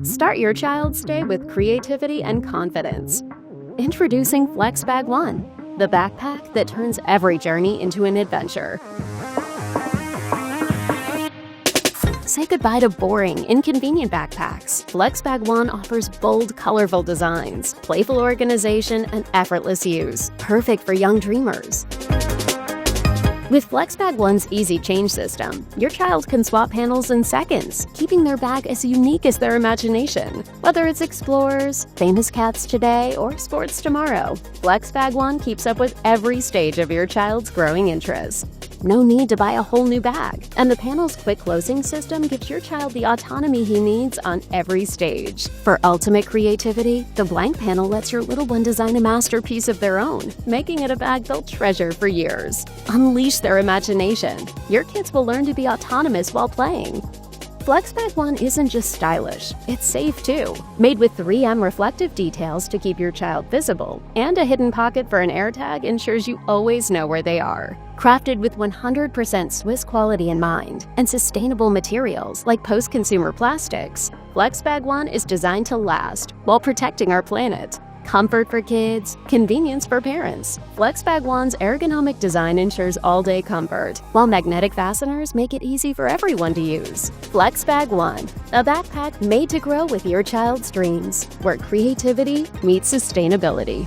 Start your child's day with creativity and confidence. Introducing Flexbag 1, the backpack that turns every journey into an adventure. Say goodbye to boring, inconvenient backpacks. Flexbag 1 offers bold, colorful designs, playful organization, and effortless use. Perfect for young dreamers. With Flexbag 1's easy change system, your child can swap handles in seconds, keeping their bag as unique as their imagination. Whether it's explorers, famous cats today, or sports tomorrow, Flexbag 1 keeps up with every stage of your child's growing interests. No need to buy a whole new bag, and the panel's quick closing system gives your child the autonomy he needs on every stage. For ultimate creativity, the blank panel lets your little one design a masterpiece of their own, making it a bag they'll treasure for years. Unleash their imagination. Your kids will learn to be autonomous while playing. Flexbag 1 isn't just stylish, it's safe too. Made with 3M reflective details to keep your child visible, and a hidden pocket for an AirTag ensures you always know where they are. Crafted with 100% Swiss quality in mind and sustainable materials like post-consumer plastics, Flexbag 1 is designed to last while protecting our planet. Comfort for kids, convenience for parents. Flexbag 1's ergonomic design ensures all-day comfort, while magnetic fasteners make it easy for everyone to use. Flexbag 1, a backpack made to grow with your child's dreams, where creativity meets sustainability.